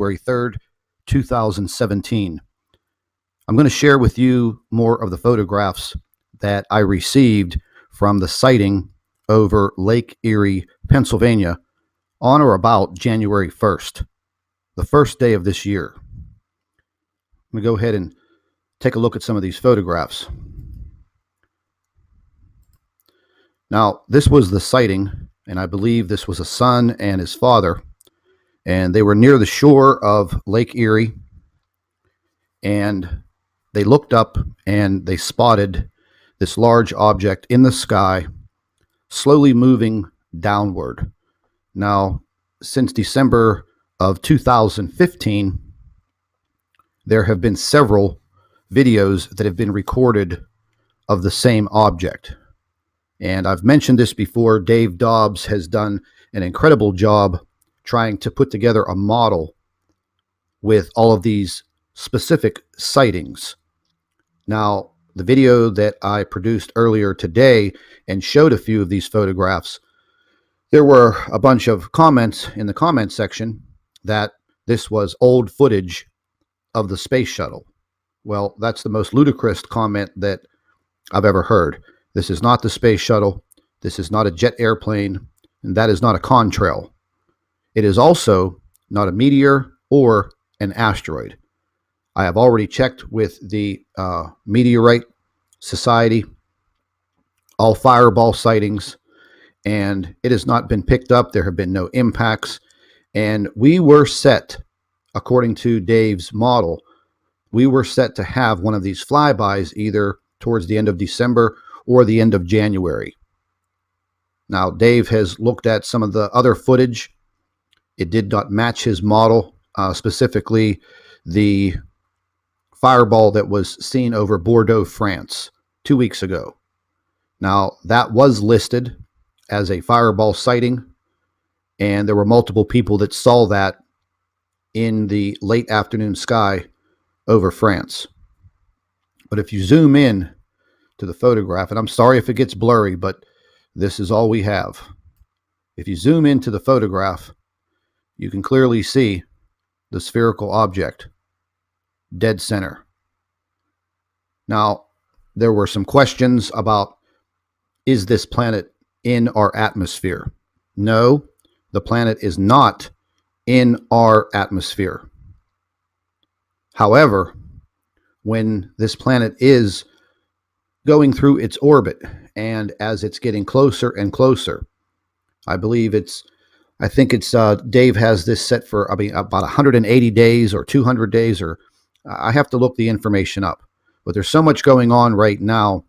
January 3rd, 2017. I'm going to share with you more of the photographs that I received from the sighting over Lake Erie, Pennsylvania on or about January 1st, the first day of this year. I'm going to go ahead and take a look at some of these photographs. Now, this was the sighting, and I believe this was a son and his father, and they were near the shore of Lake Erie, and they looked up and they spotted this large object in the sky slowly moving downward. Now, since December of 2015, there have been several videos that have been recorded of the same object. And I've mentioned this before. Dave Dobbs has done an incredible job trying to put together a model with all of these specific sightings. Now, the video that I produced earlier today and showed a few of these photographs, there were a bunch of comments in the comment section that this was old footage of the space shuttle. Well, that's the most ludicrous comment that I've ever heard. This is not the space shuttle. This is not a jet airplane, and that is not a contrail. It is also not a meteor or an asteroid. I have already checked with the Meteorite Society, all fireball sightings, and it has not been picked up. There have been no impacts, and we were set, according to Dave's model, we were set to have one of these flybys either towards the end of December or the end of January. Now, Dave has looked at some of the other footage. It did not match his model, specifically the fireball that was seen over Bordeaux, France, 2 weeks ago. Now, that was listed as a fireball sighting, and there were multiple people that saw that in the late afternoon sky over France. But if you zoom in to the photograph, and I'm sorry if it gets blurry, but this is all we have. If you zoom into the photograph, you can clearly see the spherical object, dead center. Now, there were some questions about, is this planet in our atmosphere? No, the planet is not in our atmosphere. However, when this planet is going through its orbit, and as it's getting closer and closer, I think it's Dave has this set for about 180 days or 200 days, or I have to look the information up. But there's so much going on right now,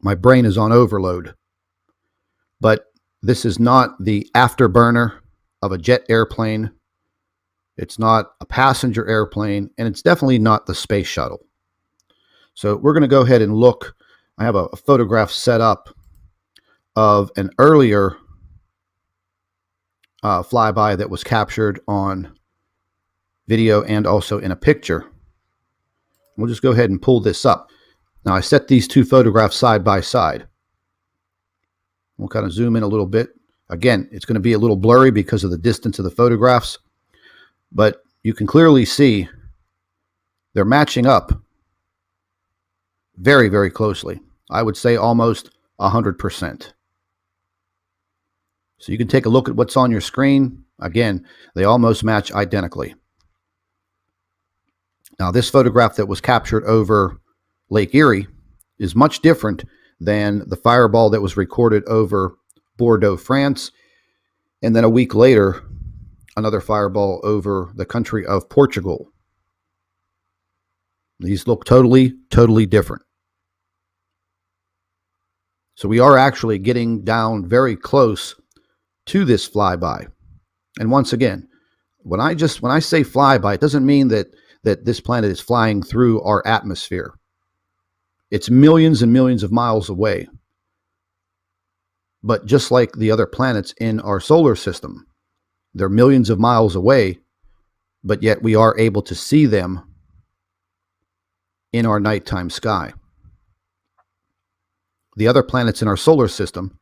my brain is on overload. But this is not the afterburner of a jet airplane. It's not a passenger airplane, and it's definitely not the space shuttle. So we're going to go ahead and look. I have a photograph set up of an earlier flyby that was captured on video and also in a picture. We'll just go ahead and pull this up. Now, I set these two photographs side by side. We'll kind of zoom in a little bit. Again, it's going to be a little blurry because of the distance of the photographs, but you can clearly see they're matching up very, very closely. I would say almost 100%. So you can take a look at what's on your screen. Again, they almost match identically. Now, this photograph that was captured over Lake Erie is much different than the fireball that was recorded over Bordeaux, France, and then a week later, another fireball over the country of Portugal. These look totally, totally different. So we are actually getting down very close to this flyby. And once again, when I say flyby, it doesn't mean that this planet is flying through our atmosphere. It's millions and millions of miles away. But just like the other planets in our solar system, they're millions of miles away, but yet we are able to see them in our nighttime sky. The other planets in our solar system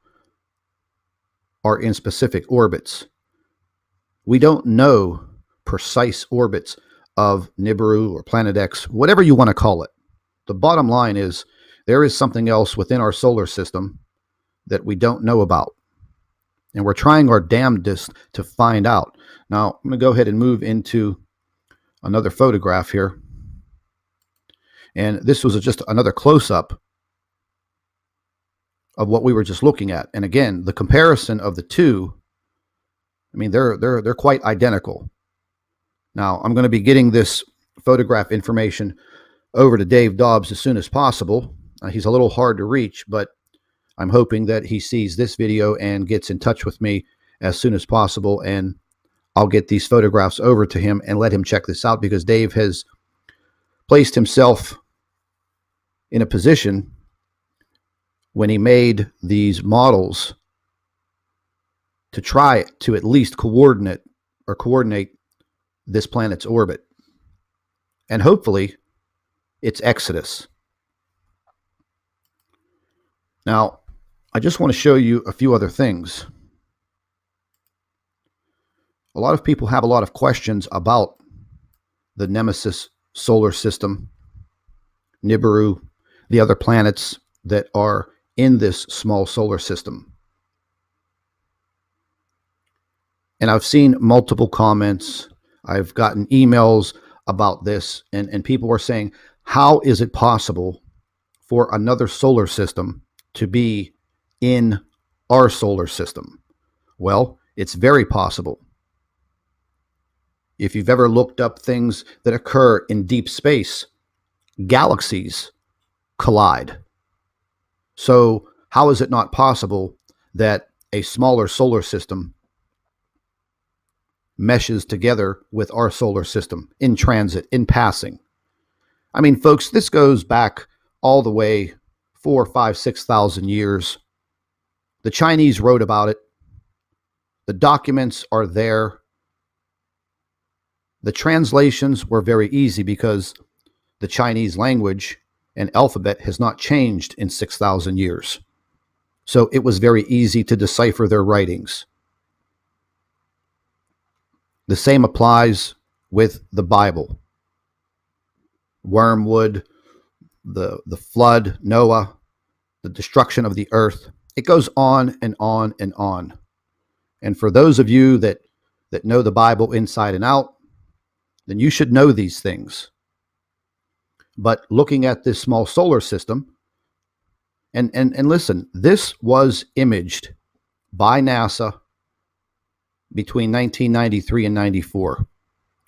are in specific orbits. We don't know precise orbits of Nibiru or Planet X, whatever you want to call it. The bottom line is there is something else within our solar system that we don't know about. And we're trying our damnedest to find out. Now, I'm going to go ahead and move into another photograph here. And this was just another close-up of what we were just looking at. And again, the comparison of the two, I mean, they're quite identical. Now, I'm going to be getting this photograph information over to Dave Dobbs as soon as possible. He's a little hard to reach, but I'm hoping that he sees this video and gets in touch with me as soon as possible, and I'll get these photographs over to him and let him check this out, because Dave has placed himself in a position when he made these models to try to at least coordinate this planet's orbit. And hopefully it's Exodus. Now, I just want to show you a few other things. A lot of people have a lot of questions about the Nemesis solar system, Nibiru, the other planets that are in this small solar system. And I've seen multiple comments. I've gotten emails about this, and people are saying, how is it possible for another solar system to be in our solar system? Well, it's very possible. If you've ever looked up things that occur in deep space, galaxies collide. So how is it not possible that a smaller solar system meshes together with our solar system in transit, in passing? I mean, folks, this goes back all the way 4,000, 5,000, 6,000 years. The Chinese wrote about it. The documents are there. The translations were very easy because the Chinese language and alphabet has not changed in 6,000 years. So it was very easy to decipher their writings. The same applies with the Bible. Wormwood, the flood, Noah, the destruction of the earth. It goes on and on and on. And for those of you that know the Bible inside and out, then you should know these things. But looking at this small solar system, and listen, this was imaged by NASA between 1993 and 94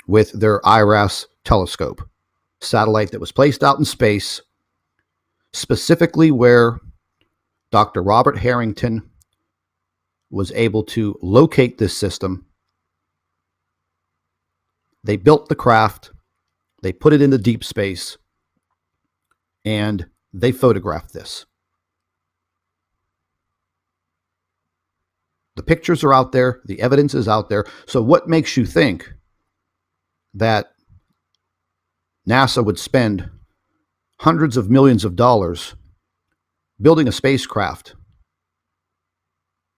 with their ERIE telescope, satellite that was placed out in space, specifically where Dr. Robert Harrington was able to locate this system. They built the craft, they put it into deep space, and they photographed this. The pictures are out there, the evidence is out there. So what makes you think that NASA would spend hundreds of millions of dollars building a spacecraft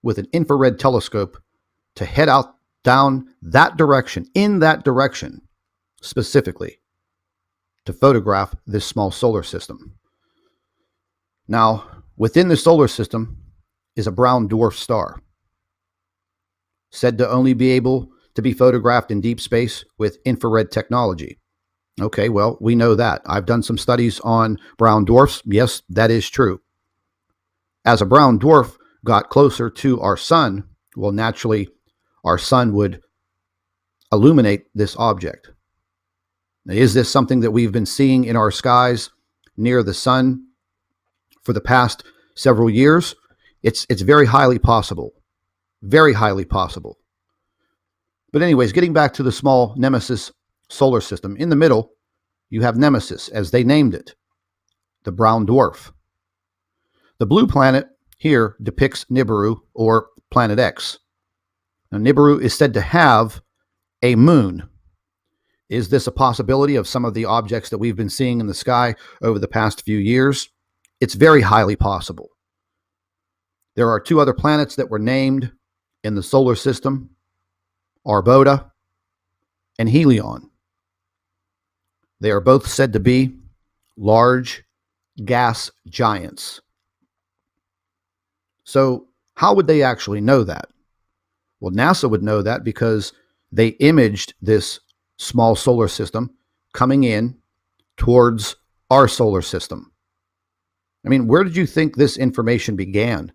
with an infrared telescope to head out down that direction, in that direction, specifically to photograph this small solar system? Now, within the solar system is a brown dwarf star, said to only be able to be photographed in deep space with infrared technology. Okay, well, we know that. I've done some studies on brown dwarfs. Yes, that is true. As a brown dwarf got closer to our sun, well, naturally, our sun would illuminate this object. Now, is this something that we've been seeing in our skies near the sun for the past several years? It's very highly possible. Very highly possible. But anyways, getting back to the small Nemesis solar system, in the middle, you have Nemesis, as they named it, the brown dwarf. The blue planet here depicts Nibiru, or Planet X. Now, Nibiru is said to have a moon. Is this a possibility of some of the objects that we've been seeing in the sky over the past few years? It's very highly possible. There are two other planets that were named in the solar system, Arbota and Helion. They are both said to be large gas giants. So, how would they actually know that? Well, NASA would know that because they imaged this small solar system coming in towards our solar system. I mean, where did you think this information began?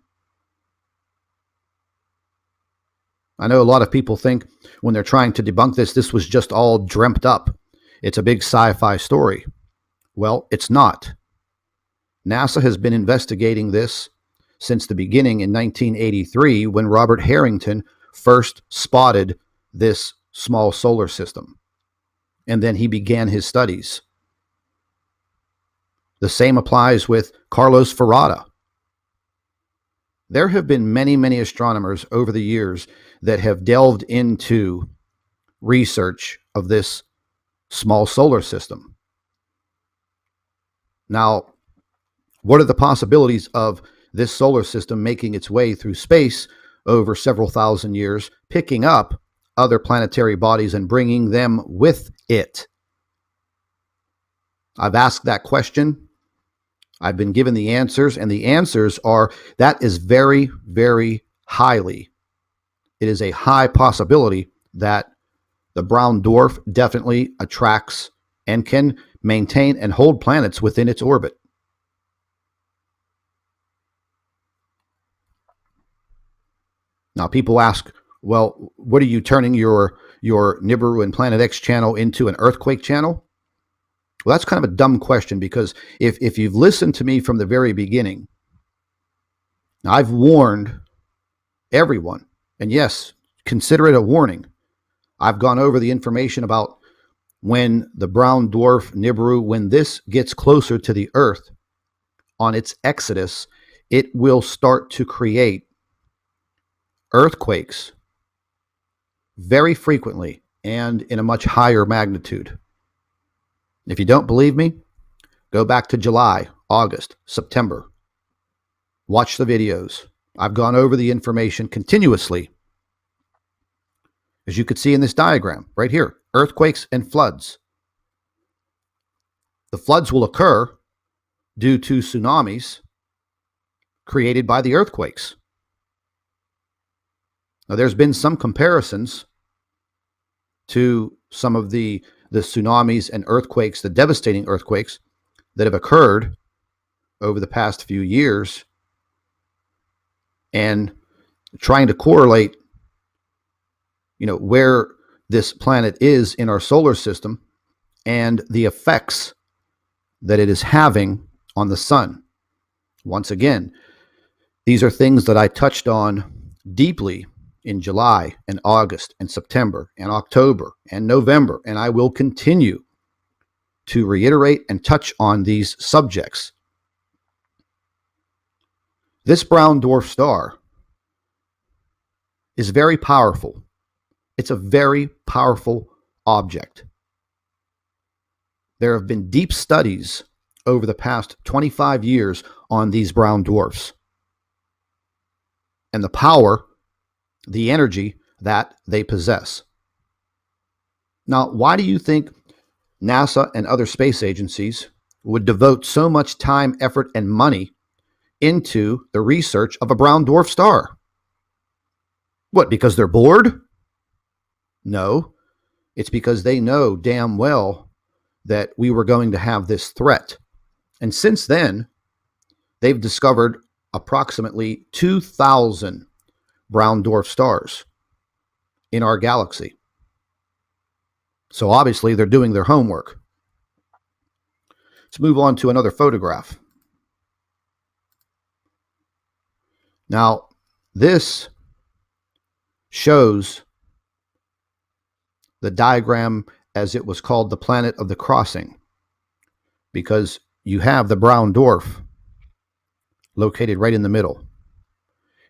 I know a lot of people think when they're trying to debunk this was just all dreamt up. It's a big sci-fi story. Well, it's not. NASA has been investigating this since the beginning in 1983 when Robert Harrington first spotted this small solar system. And then he began his studies. The same applies with Carlos Ferrata. There have been many, many astronomers over the years that have delved into research of this small solar system. Now, what are the possibilities of this solar system making its way through space over several thousand years, picking up other planetary bodies and bringing them with it? I've asked that question. I've been given the answers, and the answers are that is very, very highly. It is a high possibility that the brown dwarf definitely attracts and can maintain and hold planets within its orbit. Now, people ask, well, what are you turning your Nibiru and Planet X channel into an earthquake channel? Well, that's kind of a dumb question because if you've listened to me from the very beginning, I've warned everyone, and yes, consider it a warning. I've gone over the information about when the brown dwarf Nibiru, when this gets closer to the Earth on its exodus, it will start to create earthquakes very frequently and in a much higher magnitude. If you don't believe me, go back to July, August, September. Watch the videos. I've gone over the information continuously. As you could see in this diagram right here, earthquakes and floods. The floods will occur due to tsunamis created by the earthquakes. Now, there's been some comparisons to some of the tsunamis and earthquakes, the devastating earthquakes that have occurred over the past few years, and trying to correlate, where this planet is in our solar system and the effects that it is having on the sun. Once again, these are things that I touched on deeply in July and August and September and October and November, and I will continue to reiterate and touch on these subjects. This brown dwarf star is very powerful. It's a very powerful object. There have been deep studies over the past 25 years on these brown dwarfs and the power, the energy that they possess. Now, why do you think NASA and other space agencies would devote so much time, effort, and money into the research of a brown dwarf star? What, because they're bored? No, it's because they know damn well that we were going to have this threat. And since then, they've discovered approximately 2,000 brown dwarf stars in our galaxy. So obviously they're doing their homework. Let's move on to another photograph. Now, this shows the diagram as it was called, the planet of the crossing, because you have the brown dwarf located right in the middle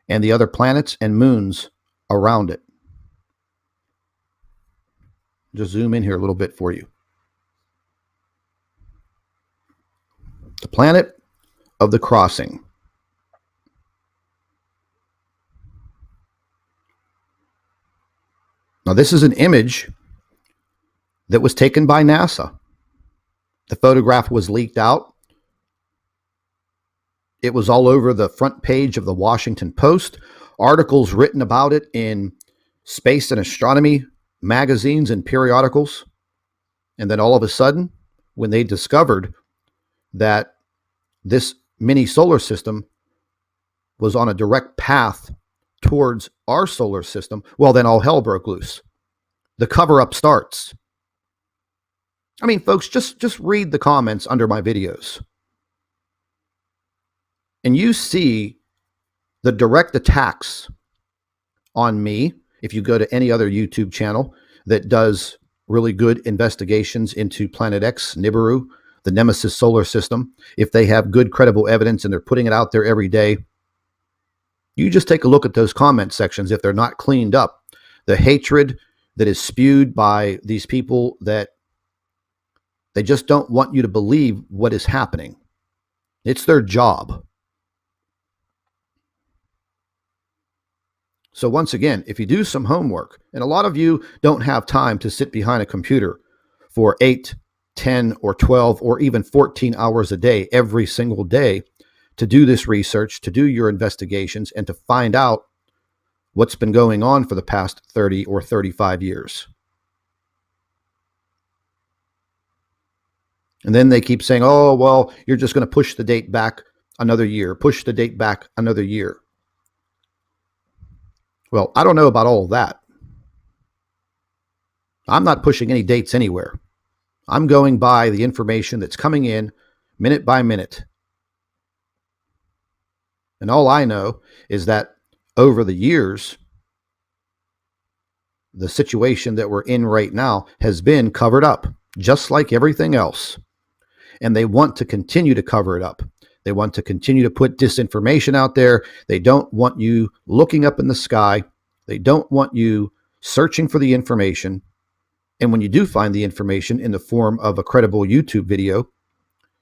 and the other planets and moons around it. Just zoom in here a little bit for you. The planet of the crossing. Now, this is an image that was taken by NASA. The photograph was leaked out. It was all over the front page of the Washington Post, articles written about it in space and astronomy magazines and periodicals. And then all of a sudden, when they discovered that this mini solar system was on a direct path towards our solar system, well, then all hell broke loose. The cover-up starts. I mean, folks, just read the comments under my videos. And you see the direct attacks on me. If you go to any other YouTube channel that does really good investigations into Planet X, Nibiru, the Nemesis solar system, if they have good, credible evidence and they're putting it out there every day, you just take a look at those comment sections. If they're not cleaned up, the hatred that is spewed by these people, that they just don't want you to believe what is happening. It's their job. So once again, if you do some homework, and a lot of you don't have time to sit behind a computer for 8, 10, or 12, or even 14 hours a day, every single day, to do this research, to do your investigations, and to find out what's been going on for the past 30 or 35 years. And then they keep saying, oh, well, you're just going to push the date back another year, push the date back another year. Well, I don't know about all of that. I'm not pushing any dates anywhere. I'm going by the information that's coming in minute by minute. And all I know is that over the years, the situation that we're in right now has been covered up, just like everything else. And they want to continue to cover it up. They want to continue to put disinformation out there. They don't want you looking up in the sky. They don't want you searching for the information. And when you do find the information in the form of a credible YouTube video,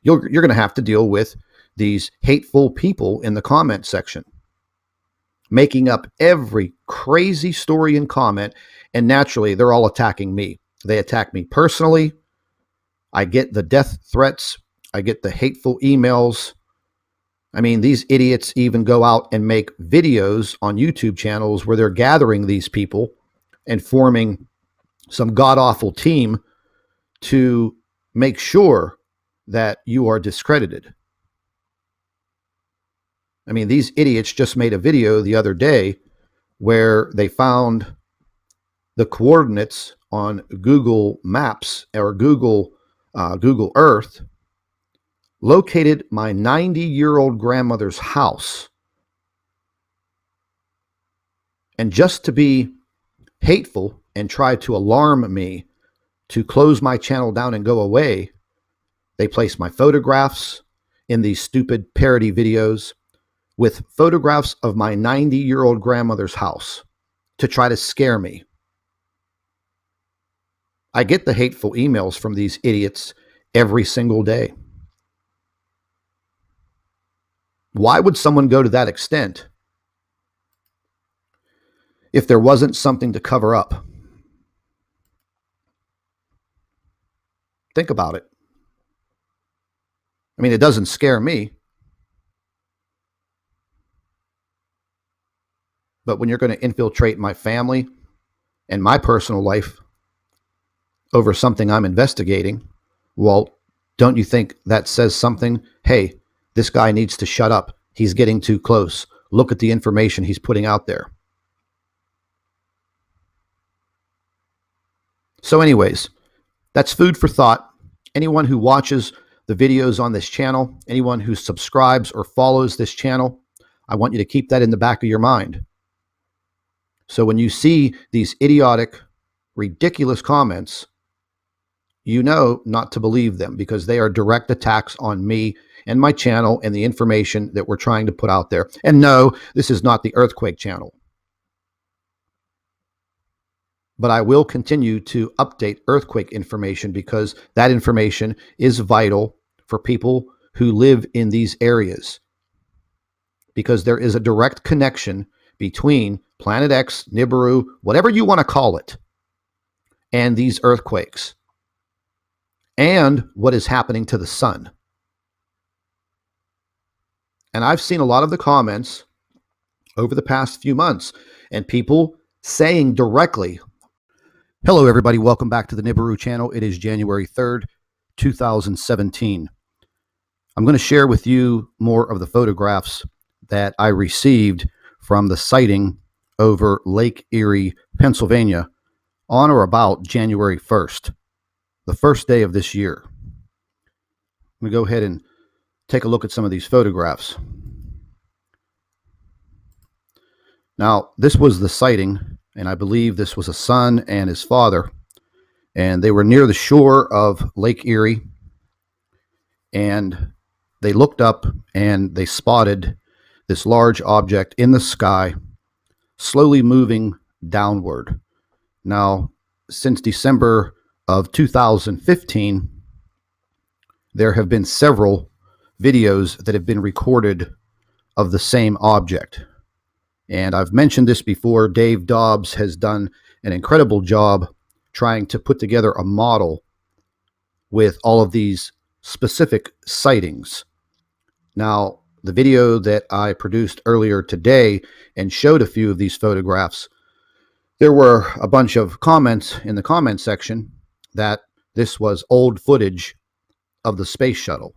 you're going to have to deal with these hateful people in the comment section, making up every crazy story and comment. And naturally, they're all attacking me. They attack me personally. I get the death threats. I get the hateful emails. I mean, these idiots even go out and make videos on YouTube channels where they're gathering these people and forming some god-awful team to make sure that you are discredited. I mean, these idiots just made a video the other day where they found the coordinates on Google Maps or Google Earth, located my 90-year-old grandmother's house. And just to be hateful and try to alarm me to close my channel down and go away, they place my photographs in these stupid parody videos with photographs of my 90-year-old grandmother's house to try to scare me. I get the hateful emails from these idiots every single day. Why would someone go to that extent if there wasn't something to cover up? Think about it. I mean, it doesn't scare me. But when you're going to infiltrate my family and my personal life over something I'm investigating, well, don't you think that says something? Hey, this guy needs to shut up. He's getting too close. Look at the information he's putting out there. So anyways, that's food for thought. Anyone who watches the videos on this channel, anyone who subscribes or follows this channel, I want you to keep that in the back of your mind. So when you see these idiotic, ridiculous comments, you know not to believe them, because they are direct attacks on me and my channel and the information that we're trying to put out there. And no, this is not the Earthquake channel. But I will continue to update earthquake information, because that information is vital for people who live in these areas, because there is a direct connection between Planet X, Nibiru, whatever you want to call it, and these earthquakes. and what is happening to the sun. And I've seen a lot of the comments over the past few months and people saying directly, hello, everybody. Welcome back to the Nibiru channel. It is January 3rd, 2017. I'm going to share with you more of the photographs that I received from the sighting over Lake Erie, Pennsylvania on or about January 1st, the first day of this year. I'm going to go ahead and take a look at some of these photographs. Now, this was the sighting, and I believe this was a son and his father, and they were near the shore of Lake Erie, and they looked up and they spotted this large object in the sky slowly moving downward. Now, since December of 2015, there have been several videos that have been recorded of the same object. And I've mentioned this before. Dave Dobbs has done an incredible job trying to put together a model with all of these specific sightings. Now, the video that I produced earlier today and showed a few of these photographs, there were a bunch of comments in the comment section that this was old footage of the space shuttle.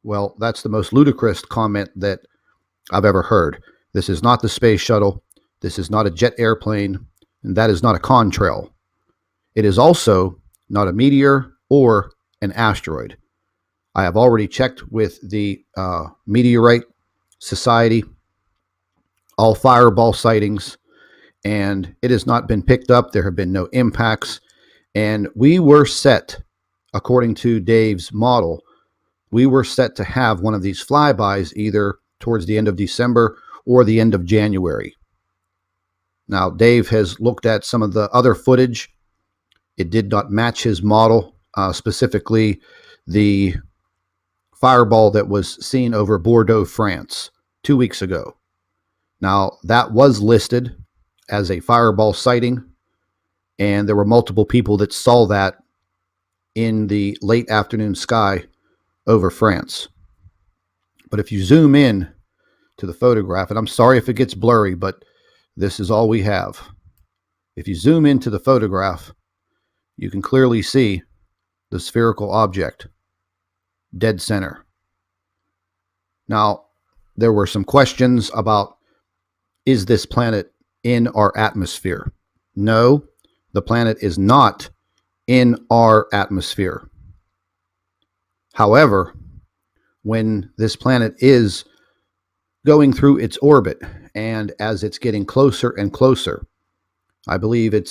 Well, that's the most ludicrous comment that I've ever heard. This is not the space shuttle. This is not a jet airplane, and that is not a contrail. It is also not a meteor or an asteroid. I have already checked with the Meteorite Society, all fireball sightings, and it has not been picked up. There have been no impacts, and we were set, according to Dave's model, we were set to have one of these flybys either towards the end of December or the end of January. Now, Dave has looked at some of the other footage. It did not match his model, specifically the fireball that was seen over Bordeaux, France, 2 weeks ago. Now, that was listed as a fireball sighting, and there were multiple people that saw that in the late afternoon sky over France. But if you zoom in to the photograph, and I'm sorry if it gets blurry, but this is all we have. If you zoom into the photograph, you can clearly see the spherical object, dead center. Now, there were some questions about, is this planet in our atmosphere? No, the planet is not in our atmosphere. However, when this planet is going through its orbit, and as it's getting closer and closer, I believe it's